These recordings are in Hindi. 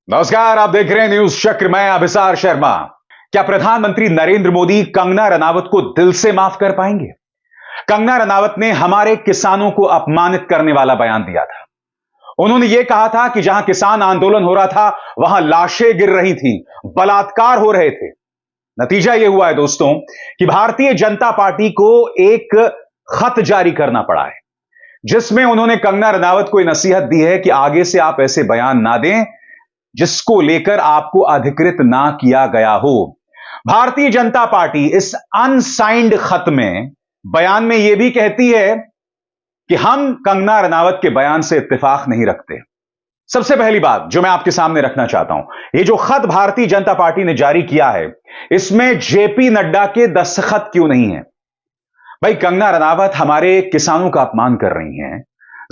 नमस्कार, आप देख रहे हैं न्यूज चक्र। मैं अभिसार शर्मा। क्या प्रधानमंत्री नरेंद्र मोदी कंगना रनावत को दिल से माफ कर पाएंगे? कंगना रनावत ने हमारे किसानों को अपमानित करने वाला बयान दिया था। उन्होंने यह कहा था कि जहां किसान आंदोलन हो रहा था वहां लाशें गिर रही थी, बलात्कार हो रहे थे। नतीजा यह हुआ है दोस्तों कि भारतीय जनता पार्टी को एक खत जारी करना पड़ा है, जिसमें उन्होंने कंगना रनावत को यह नसीहत दी है कि आगे से आप ऐसे बयान ना दें जिसको लेकर आपको अधिकृत ना किया गया हो। भारतीय जनता पार्टी इस अनसाइंड खत में बयान में यह भी कहती है कि हम कंगना रनावत के बयान से इत्तेफाक नहीं रखते। सबसे पहली बात जो मैं आपके सामने रखना चाहता हूं, यह जो खत भारतीय जनता पार्टी ने जारी किया है, इसमें जेपी नड्डा के दस्तखत क्यों नहीं है? भाई, कंगना रनावत हमारे किसानों का अपमान कर रही हैं।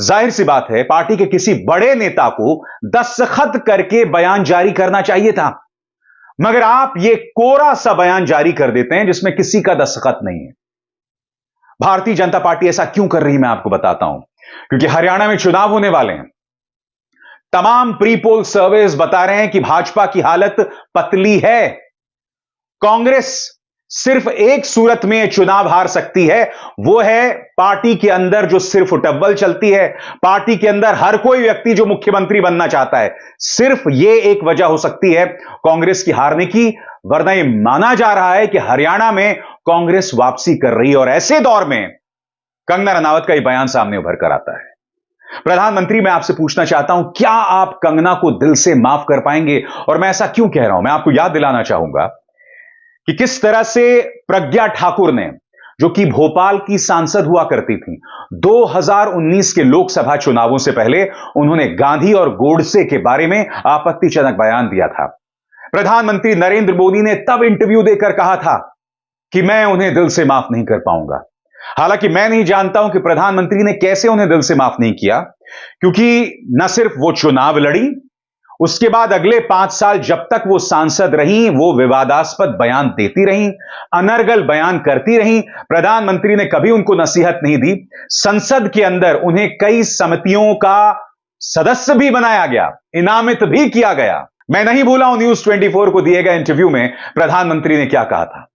जाहिर सी बात है, पार्टी के किसी बड़े नेता को दस्तखत करके बयान जारी करना चाहिए था, मगर आप ये कोरा सा बयान जारी कर देते हैं जिसमें किसी का दस्तखत नहीं है। भारतीय जनता पार्टी ऐसा क्यों कर रही है मैं आपको बताता हूं। क्योंकि हरियाणा में चुनाव होने वाले हैं। तमाम प्री पोल सर्वेस बता रहे हैं कि भाजपा की हालत पतली है। कांग्रेस सिर्फ एक सूरत में यह चुनाव हार सकती है, वो है पार्टी के अंदर जो सिर्फ टब्बल चलती है। पार्टी के अंदर हर कोई व्यक्ति जो मुख्यमंत्री बनना चाहता है, सिर्फ यह एक वजह हो सकती है कांग्रेस की हारने की। वरना यह माना जा रहा है कि हरियाणा में कांग्रेस वापसी कर रही है, और ऐसे दौर में कंगना रनावत का यह बयान सामने उभर कर आता है। प्रधानमंत्री, मैं आपसे पूछना चाहता हूं, क्या आप कंगना को दिल से माफ कर पाएंगे? और मैं ऐसा क्यों कह रहा हूं, मैं आपको याद दिलाना चाहूंगा कि किस तरह से प्रज्ञा ठाकुर ने, जो कि भोपाल की सांसद हुआ करती थी, 2019 के लोकसभा चुनावों से पहले उन्होंने गांधी और गोडसे के बारे में आपत्तिजनक बयान दिया था। प्रधानमंत्री नरेंद्र मोदी ने तब इंटरव्यू देकर कहा था कि मैं उन्हें दिल से माफ नहीं कर पाऊंगा। हालांकि मैं नहीं जानता हूं कि प्रधानमंत्री ने कैसे उन्हें दिल से माफ नहीं किया, क्योंकि न सिर्फ वो चुनाव लड़ी, उसके बाद अगले 5 साल जब तक वो सांसद रही, वो विवादास्पद बयान देती रही, अनर्गल बयान करती रही। प्रधानमंत्री ने कभी उनको नसीहत नहीं दी। संसद के अंदर उन्हें कई समितियों का सदस्य भी बनाया गया, इनामित भी किया गया। मैं नहीं भूला हूं न्यूज 24 को दिए गए इंटरव्यू में प्रधानमंत्री ने क्या कहा था।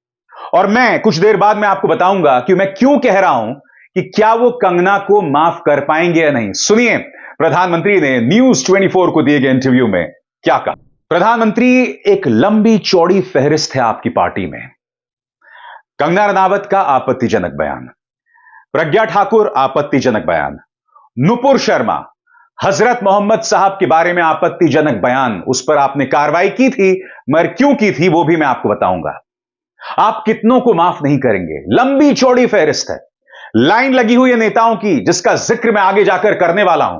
और मैं कुछ देर बाद में आपको बताऊंगा कि मैं क्यों कह रहा हूं कि क्या वो कंगना को माफ कर पाएंगे या नहीं। सुनिए प्रधानमंत्री ने न्यूज 24 को दिए गए इंटरव्यू में क्या कहा। प्रधानमंत्री, एक लंबी चौड़ी फहरिस्त है आपकी पार्टी में। कंगना रनावत का आपत्तिजनक बयान, प्रज्ञा ठाकुर आपत्तिजनक बयान, नुपुर शर्मा, हजरत मोहम्मद साहब के बारे में आपत्तिजनक बयान, उस पर आपने कार्रवाई की थी, मगर क्यों की थी वो भी मैं आपको बताऊंगा। आप कितनों को माफ नहीं करेंगे? लंबी चौड़ी फहरिस्त है, लाइन लगी हुई है नेताओं की, जिसका जिक्र मैं आगे जाकर करने वाला हूं।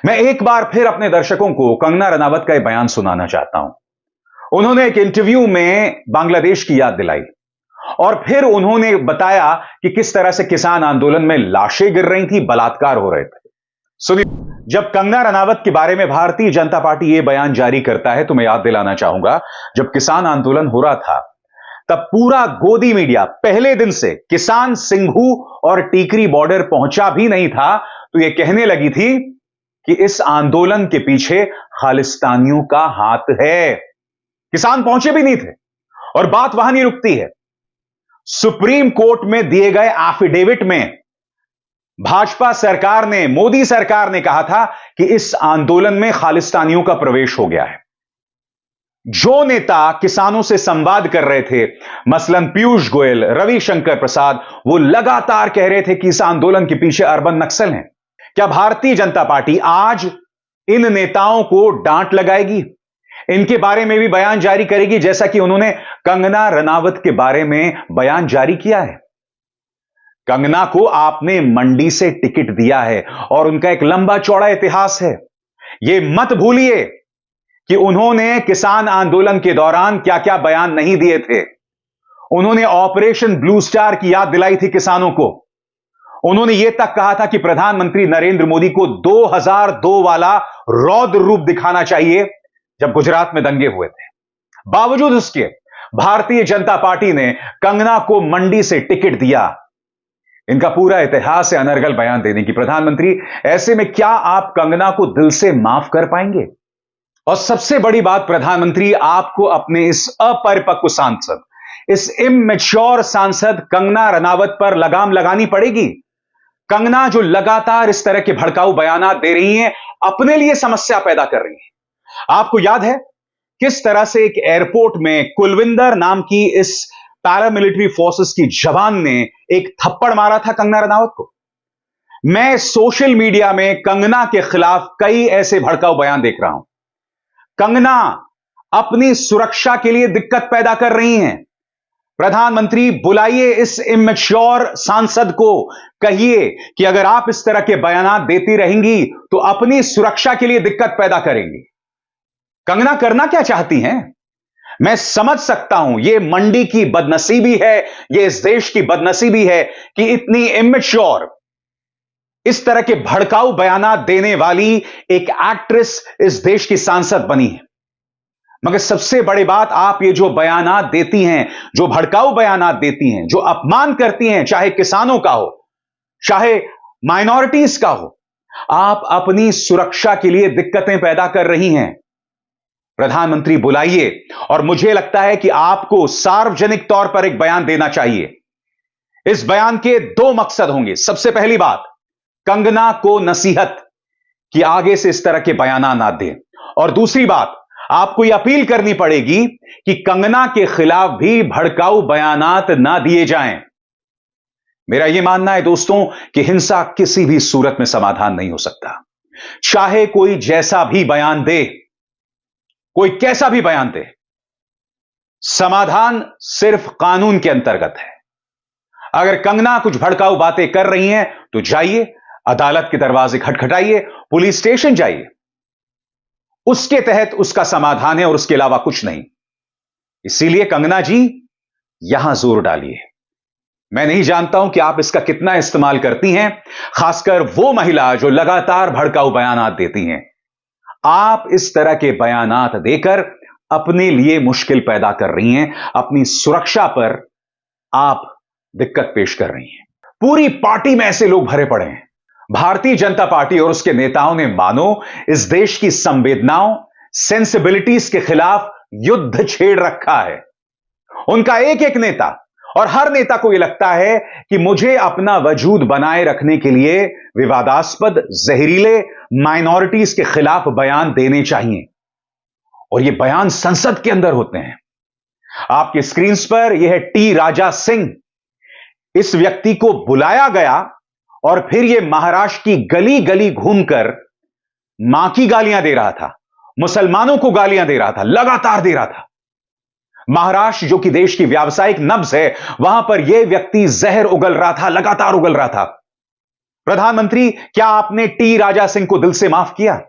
मैं एक बार फिर अपने दर्शकों को कंगना रनावत का यह बयान सुनाना चाहता हूं। उन्होंने एक इंटरव्यू में बांग्लादेश की याद दिलाई, और फिर उन्होंने बताया कि किस तरह से किसान आंदोलन में लाशें गिर रही थी, बलात्कार हो रहे थे। सुनिए, जब कंगना रनावत के बारे में भारतीय जनता पार्टी यह बयान जारी करता है, तो मैं याद दिलाना चाहूंगा, जब किसान आंदोलन हो रहा था तब पूरा गोदी मीडिया पहले दिन से किसान सिंघू और टीकरी बॉर्डर पहुंचा भी नहीं था तो यह कहने लगी थी कि इस आंदोलन के पीछे खालिस्तानियों का हाथ है। किसान पहुंचे भी नहीं थे, और बात वहां नहीं रुकती है। सुप्रीम कोर्ट में दिए गए एफिडेविट में भाजपा सरकार ने, मोदी सरकार ने कहा था कि इस आंदोलन में खालिस्तानियों का प्रवेश हो गया है। जो नेता किसानों से संवाद कर रहे थे, मसलन पीयूष गोयल, रविशंकर प्रसाद, वो लगातार कह रहे थे कि इस आंदोलन के पीछे अर्बन नक्सल हैं। क्या भारतीय जनता पार्टी आज इन नेताओं को डांट लगाएगी, इनके बारे में भी बयान जारी करेगी, जैसा कि उन्होंने कंगना रनावत के बारे में बयान जारी किया है? कंगना को आपने मंडी से टिकट दिया है और उनका एक लंबा चौड़ा इतिहास है। यह मत भूलिए कि उन्होंने किसान आंदोलन के दौरान क्या क्या बयान नहीं दिए थे। उन्होंने ऑपरेशन ब्लू स्टार की याद दिलाई थी किसानों को। उन्होंने यह तक कहा था कि प्रधानमंत्री नरेंद्र मोदी को 2002 वाला रौद्र रूप दिखाना चाहिए जब गुजरात में दंगे हुए थे। बावजूद उसके भारतीय जनता पार्टी ने कंगना को मंडी से टिकट दिया। इनका पूरा इतिहास है अनर्गल बयान देने की। प्रधानमंत्री, ऐसे में क्या आप कंगना को दिल से माफ कर पाएंगे? और सबसे बड़ी बात, प्रधानमंत्री, आपको अपने इस अपरिपक्व सांसद, इस इमैच्योर सांसद कंगना रनावत पर लगाम लगानी पड़ेगी। कंगना जो लगातार इस तरह के भड़काऊ बयानात दे रही हैं, अपने लिए समस्या पैदा कर रही हैं। आपको याद है किस तरह से एक एयरपोर्ट में कुलविंदर नाम की इस पैरामिलिट्री फोर्सेस की जवान ने एक थप्पड़ मारा था कंगना रनावत को। मैं सोशल मीडिया में कंगना के खिलाफ कई ऐसे भड़काऊ बयान देख रहा हूं। कंगना अपनी सुरक्षा के लिए दिक्कत पैदा कर रही हैं। प्रधानमंत्री, बुलाइए इस इमैच्योर सांसद को, कहिए कि अगर आप इस तरह के बयानात देती रहेंगी तो अपनी सुरक्षा के लिए दिक्कत पैदा करेंगी। कंगना करना क्या चाहती हैं? मैं समझ सकता हूं, यह मंडी की बदनसीबी है, यह इस देश की बदनसीबी है कि इतनी इमैच्योर, इस तरह के भड़काऊ बयानात देने वाली एक एक्ट्रेस इस देश की सांसद बनी है। मगर सबसे बड़ी बात, आप ये जो बयानात देती हैं, जो भड़काऊ बयानात देती हैं, जो अपमान करती हैं, चाहे किसानों का हो, चाहे माइनॉरिटीज का हो, आप अपनी सुरक्षा के लिए दिक्कतें पैदा कर रही हैं। प्रधानमंत्री, बुलाइए। और मुझे लगता है कि आपको सार्वजनिक तौर पर एक बयान देना चाहिए। इस बयान के दो मकसद होंगे। सबसे पहली बात, कंगना को नसीहत कि आगे से इस तरह के बयान ना दें। और दूसरी बात, आपको यह अपील करनी पड़ेगी कि कंगना के खिलाफ भी भड़काऊ बयानात ना दिए जाएं। मेरा यह मानना है दोस्तों कि हिंसा किसी भी सूरत में समाधान नहीं हो सकता। चाहे कोई जैसा भी बयान दे, कोई कैसा भी बयान दे, समाधान सिर्फ कानून के अंतर्गत है। अगर कंगना कुछ भड़काऊ बातें कर रही हैं तो जाइए, अदालत के दरवाजे खटखटाइए, पुलिस स्टेशन जाइए, उसके तहत उसका समाधान है और उसके अलावा कुछ नहीं। इसीलिए कंगना जी, यहां जोर डालिए। मैं नहीं जानता हूं कि आप इसका कितना इस्तेमाल करती हैं, खासकर वो महिला जो लगातार भड़काऊ बयानात देती हैं। आप इस तरह के बयानात देकर अपने लिए मुश्किल पैदा कर रही हैं, अपनी सुरक्षा पर आप दिक्कत पेश कर रही हैं। पूरी पार्टी में ऐसे लोग भरे पड़े हैं। भारतीय जनता पार्टी और उसके नेताओं ने मानो इस देश की संवेदनाओं, सेंसिबिलिटीज के खिलाफ युद्ध छेड़ रखा है। उनका एक एक नेता, और हर नेता को यह लगता है कि मुझे अपना वजूद बनाए रखने के लिए विवादास्पद, जहरीले, माइनॉरिटीज के खिलाफ बयान देने चाहिए। और यह बयान संसद के अंदर होते हैं। आपके स्क्रीन पर यह है टी राजा सिंह। इस व्यक्ति को बुलाया गया और फिर यह महाराष्ट्र की गली गली घूमकर मां की गालियां दे रहा था, मुसलमानों को गालियां दे रहा था, लगातार दे रहा था। महाराष्ट्र जो कि देश की व्यावसायिक नब्ज है, वहां पर यह व्यक्ति जहर उगल रहा था, लगातार उगल रहा था। प्रधानमंत्री, क्या आपने टी राजा सिंह को दिल से माफ किया?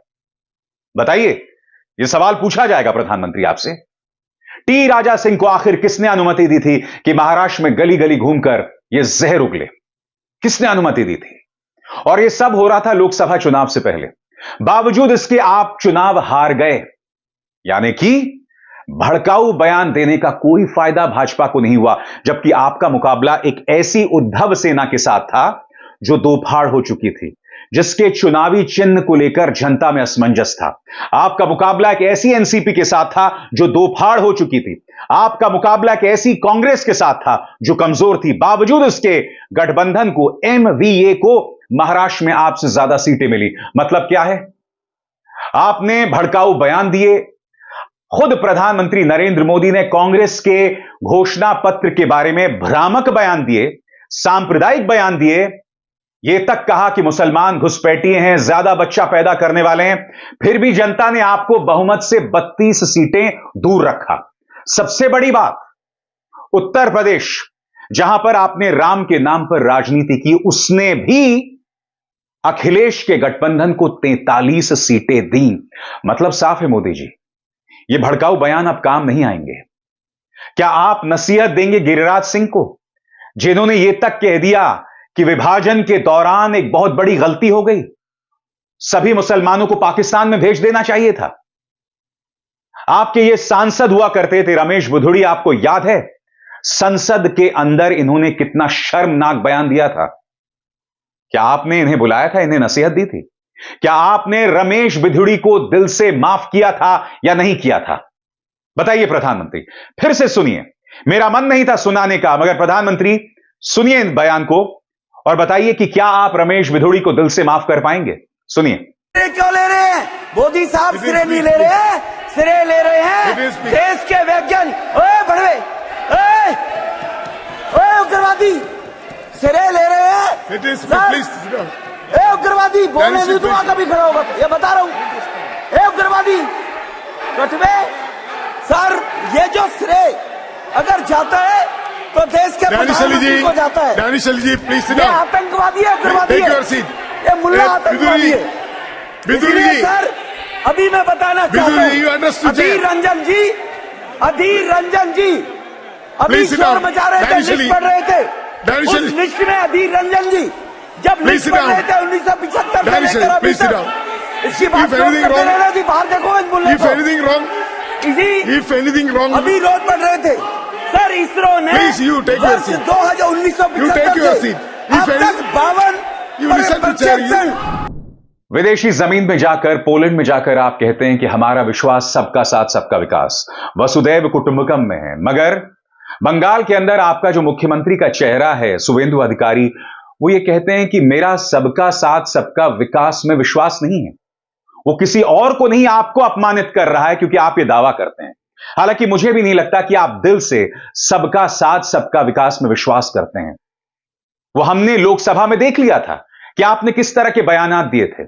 बताइए, यह सवाल पूछा जाएगा प्रधानमंत्री आपसे। टी राजा सिंह को आखिर किसने अनुमति दी थी कि महाराष्ट्र में गली गली घूमकर यह जहर उगले? किसने अनुमति दी थी? और यह सब हो रहा था लोकसभा चुनाव से पहले। बावजूद इसके आप चुनाव हार गए। यानी कि भड़काऊ बयान देने का कोई फायदा भाजपा को नहीं हुआ, जबकि आपका मुकाबला एक ऐसी उद्धव सेना के साथ था जो दो फाड़ हो चुकी थी, जिसके चुनावी चिन्ह को लेकर जनता में असमंजस था। आपका मुकाबला एक ऐसी एनसीपी के साथ था जो दो फाड़ हो चुकी थी। आपका मुकाबला एक ऐसी कांग्रेस के साथ था जो कमजोर थी। बावजूद इसके गठबंधन को, एमवीए को महाराष्ट्र में आपसे ज्यादा सीटें मिली। मतलब क्या है? आपने भड़काऊ बयान दिए। खुद प्रधानमंत्री नरेंद्र मोदी ने कांग्रेस के घोषणा पत्र के बारे में भ्रामक बयान दिए, सांप्रदायिक बयान दिए, यह तक कहा कि मुसलमान घुसपैठिए हैं, ज्यादा बच्चा पैदा करने वाले हैं। फिर भी जनता ने आपको बहुमत से 32 सीटें दूर रखा। सबसे बड़ी बात, उत्तर प्रदेश, जहां पर आपने राम के नाम पर राजनीति की, उसने भी अखिलेश के गठबंधन को 43 सीटें दी। मतलब साफ है मोदी जी, ये भड़काऊ बयान अब काम नहीं आएंगे। क्या आप नसीहत देंगे गिरिराज सिंह को, जिन्होंने यह तक कह दिया कि विभाजन के दौरान एक बहुत बड़ी गलती हो गई, सभी मुसलमानों को पाकिस्तान में भेज देना चाहिए था? आपके ये सांसद हुआ करते थे रमेश बुधुड़ी, आपको याद है संसद के अंदर इन्होंने कितना शर्मनाक बयान दिया था? क्या आपने इन्हें बुलाया था, इन्हें नसीहत दी थी? क्या आपने रमेश बिधूड़ी को दिल से माफ किया था या नहीं किया था? बताइए प्रधानमंत्री, फिर से सुनिए। मेरा मन नहीं था सुनाने का, मगर प्रधानमंत्री सुनिए इन बयान को और बताइए कि क्या आप रमेश बिधूड़ी को दिल से माफ कर पाएंगे? सुनिए। क्यों ले रहे हैं मोदी साहब? सिरे नहीं ले रहे हैं, सिरे ले रहे हैं देश के वैज्ञानिक। ओए बड़वे, ओए उग्रवादी, सिरे ले रहे हैं। ए उग्रवादी, बोलने नहीं दूंगा कभी खड़ा होगा, ये बता रहा हूं। ए उग्रवादी कटवे सर, ये जो श्रेय अगर जाता है तो देश के प्रधानमंत्री को जाता है। प्लीज ये आतंकवादी है, उग्रवादी है, ये मुल्ला आतंकवादी है। इसलिए सर अभी मैं बताना चाहता हूँ, अधीर रंजन जी अभी शोर मचा रहे थे, लिस्ट पढ़ रहे थे। उस लिस्ट में अधीर रंजन जी जब लिस्ट पढ़ रहे थे 1975 से लेकर अभी तक, इसकी बात रहना जी, बाहर देखो इस मुल्ले को। अभी रोज पढ़ रहे थे सर, इसरो ने वर्ष 1975 से अब तक 52 विदेशी जमीन में जाकर, पोलैंड में जाकर आप कहते हैं कि हमारा विश्वास सबका साथ सबका विकास, वसुदैव कुटुंबकम में है, मगर बंगाल के अंदर आपका जो मुख्यमंत्री का चेहरा है शुवेंदु अधिकारी, वो ये कहते हैं कि मेरा सबका साथ सबका विकास में विश्वास नहीं है। वो किसी और को नहीं, आपको अपमानित कर रहा है क्योंकि आप ये दावा करते हैं। हालांकि मुझे भी नहीं लगता कि आप दिल से सबका साथ सबका विकास में विश्वास करते हैं। वो हमने लोकसभा में देख लिया था कि आपने किस तरह के बयानात दिए थे।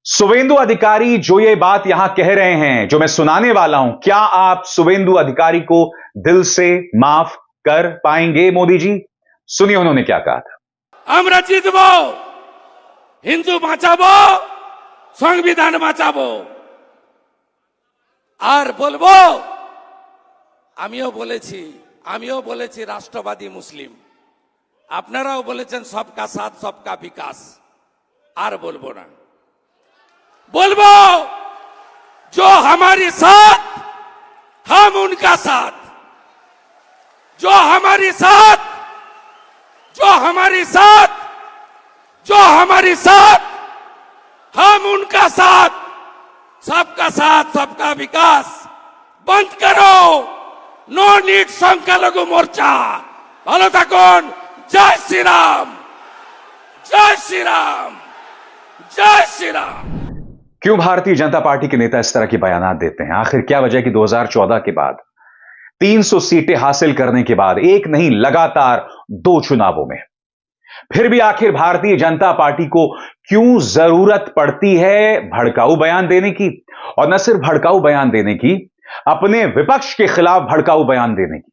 शुवेंदु अधिकारी जो ये बात यहां कह रहे हैं, जो मैं सुनाने वाला हूं, क्या आप शुवेंदु अधिकारी को दिल से माफ कर पाएंगे? मोदी जी सुनिए उन्होंने क्या कहा था। আমরা জিতবো, হিন্দু বাঁচাবো, সংবিধান বাঁচাবো। আর বলবো, আমিও বলেছি রাষ্ট্রবাদী মুসলিম, আপনারাও বলেছেন সবকা সাথ সবকা বিকাশ। আর বলবো না, बोलबो जो हमारे साथ हम उनका साथ, जो हमारे साथ हम उनका साथ, सबका साथ सबका विकास। बंद करो नो नीड संख्यालघु मोर्चा। ভালো থাকুন। जय श्री राम, जय श्री राम, जय श्री राम। क्यों भारतीय जनता पार्टी के नेता इस तरह के बयानात देते हैं? आखिर क्या वजह कि 2014 के बाद 300 सीटें हासिल करने के बाद, एक नहीं लगातार 2 चुनावों में, फिर भी आखिर भारतीय जनता पार्टी को क्यों जरूरत पड़ती है भड़काऊ बयान देने की? और न सिर्फ भड़काऊ बयान देने की, अपने विपक्ष के खिलाफ भड़काऊ बयान देने की,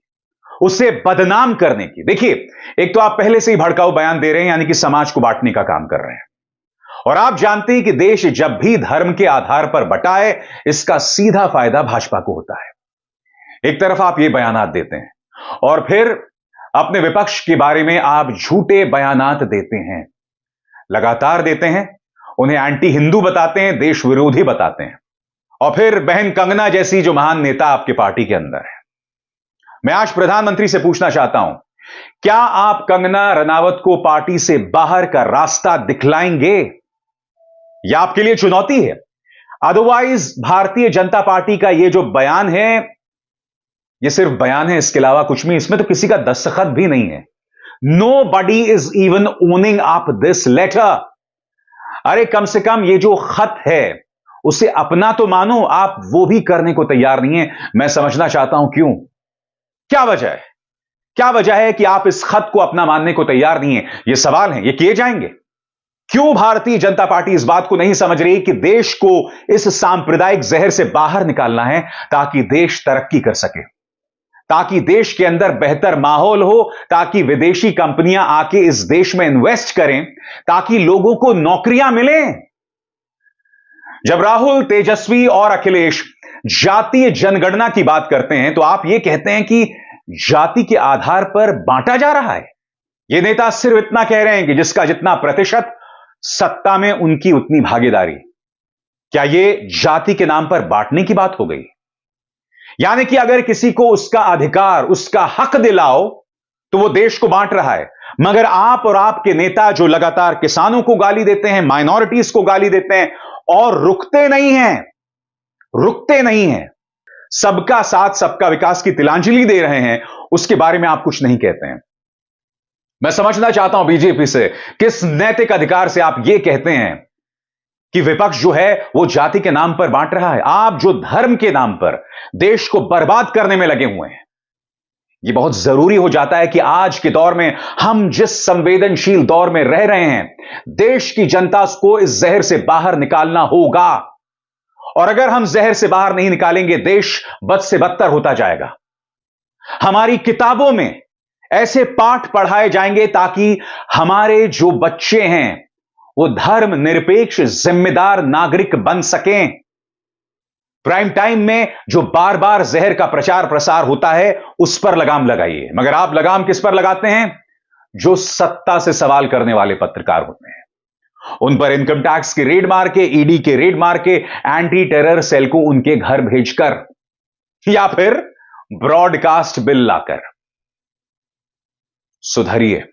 उसे बदनाम करने की। देखिए, एक तो आप पहले से ही भड़काऊ बयान दे रहे हैं, यानी कि समाज को बांटने का काम कर रहे हैं। और आप जानते हैं कि देश जब भी धर्म के आधार पर बटा है, इसका सीधा फायदा भाजपा को होता है। एक तरफ आप ये बयानात देते हैं और फिर अपने विपक्ष के बारे में आप झूठे बयानात देते हैं, लगातार देते हैं, उन्हें एंटी हिंदू बताते हैं, देश विरोधी बताते हैं। और फिर बहन कंगना जैसी जो महान नेता आपके पार्टी के अंदर है, मैं आज प्रधानमंत्री से पूछना चाहता हूं, क्या आप कंगना रनावत को पार्टी से बाहर का रास्ता दिखलाएंगे? यह आपके लिए चुनौती है। अदरवाइज भारतीय जनता पार्टी का यह जो बयान है, यह सिर्फ बयान है, इसके अलावा कुछ भी, इसमें तो किसी का दस्तखत भी नहीं है। Nobody is even owning up this letter। अरे कम से कम ये जो खत है उसे अपना तो मानो, आप वो भी करने को तैयार नहीं है। मैं समझना चाहता हूं क्यों, क्या वजह है? क्या वजह है कि आप इस खत को अपना मानने को तैयार नहीं है? ये सवाल है, ये किए जाएंगे। क्यों भारतीय जनता पार्टी इस बात को नहीं समझ रही कि देश को इस सांप्रदायिक जहर से बाहर निकालना है ताकि देश तरक्की कर सके, ताकि देश के अंदर बेहतर माहौल हो, ताकि विदेशी कंपनियां आके इस देश में इन्वेस्ट करें, ताकि लोगों को नौकरियां मिलें। जब राहुल, तेजस्वी और अखिलेश जातीय जनगणना की बात करते हैं तो आप यह कहते हैं कि जाति के आधार पर बांटा जा रहा है। ये नेता सिर्फ इतना कह रहे हैं कि जिसका जितना प्रतिशत, सत्ता में उनकी उतनी भागीदारी। क्या यह जाति के नाम पर बांटने की बात हो गई? यानी कि अगर किसी को उसका अधिकार, उसका हक दिलाओ तो वो देश को बांट रहा है। मगर आप और आपके नेता जो लगातार किसानों को गाली देते हैं, माइनॉरिटीज को गाली देते हैं और रुकते नहीं हैं, सबका साथ सबका विकास की तिलांजलि दे रहे हैं, उसके बारे में आप कुछ नहीं कहते हैं। मैं समझना चाहता हूं बीजेपी से, किस नैतिक अधिकार से आप यह कहते हैं कि विपक्ष जो है वो जाति के नाम पर बांट रहा है? आप जो धर्म के नाम पर देश को बर्बाद करने में लगे हुए हैं। यह बहुत जरूरी हो जाता है कि आज के दौर में, हम जिस संवेदनशील दौर में रह रहे हैं, देश की जनता को इस जहर से बाहर निकालना होगा। और अगर हम जहर से बाहर नहीं निकालेंगे, देश बद से बदतर होता जाएगा। हमारी किताबों में ऐसे पाठ पढ़ाए जाएंगे ताकि हमारे जो बच्चे हैं वो धर्म निरपेक्ष जिम्मेदार नागरिक बन सकें। प्राइम टाइम में जो बार बार जहर का प्रचार प्रसार होता है, उस पर लगाम लगाइए। मगर आप लगाम किस पर लगाते हैं? जो सत्ता से सवाल करने वाले पत्रकार होते हैं, उन पर इनकम टैक्स की रेड मार के, ईडी के रेड मार के, एंटी टेरर सेल को उनके घर भेजकर, या फिर ब्रॉडकास्ट बिल लाकर। सुधरिए,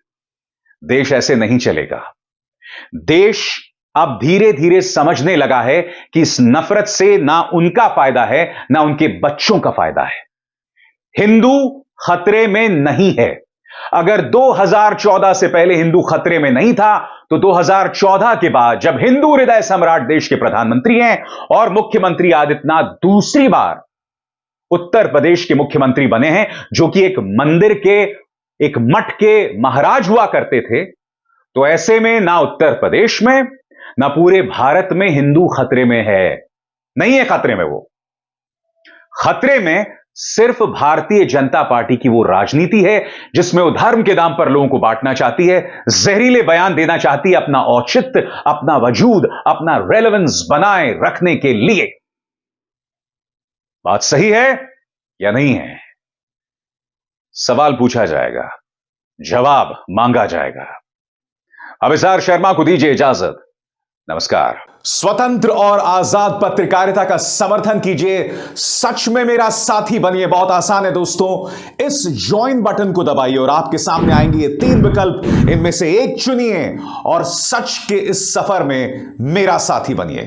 देश ऐसे नहीं चलेगा। देश अब धीरे धीरे समझने लगा है कि इस नफरत से ना उनका फायदा है, ना उनके बच्चों का फायदा है। हिंदू खतरे में नहीं है। अगर 2014 से पहले हिंदू खतरे में नहीं था, तो 2014 के बाद, जब हिंदू हृदय सम्राट देश के प्रधानमंत्री हैं और मुख्यमंत्री आदित्यनाथ दूसरी बार उत्तर प्रदेश के मुख्यमंत्री बने हैं, जो कि एक मंदिर के, एक मठ के महाराज हुआ करते थे, तो ऐसे में ना उत्तर प्रदेश में, ना पूरे भारत में हिंदू खतरे में है। नहीं है खतरे में। वो खतरे में सिर्फ भारतीय जनता पार्टी की वो राजनीति है जिसमें वो धर्म के नाम पर लोगों को बांटना चाहती है, जहरीले बयान देना चाहती है, अपना औचित्य, अपना वजूद, अपना रेलेवेंस बनाए रखने के लिए। बात सही है या नहीं है? सवाल पूछा जाएगा, जवाब मांगा जाएगा। अभिसार शर्मा को दीजिए इजाजत। नमस्कार। स्वतंत्र और आजाद पत्रकारिता का समर्थन कीजिए, सच में मेरा साथी बनिए। बहुत आसान है दोस्तों, इस ज्वाइन बटन को दबाइए और आपके सामने आएंगे ये 3 विकल्प, इनमें से एक चुनिए और सच के इस सफर में मेरा साथी बनिए।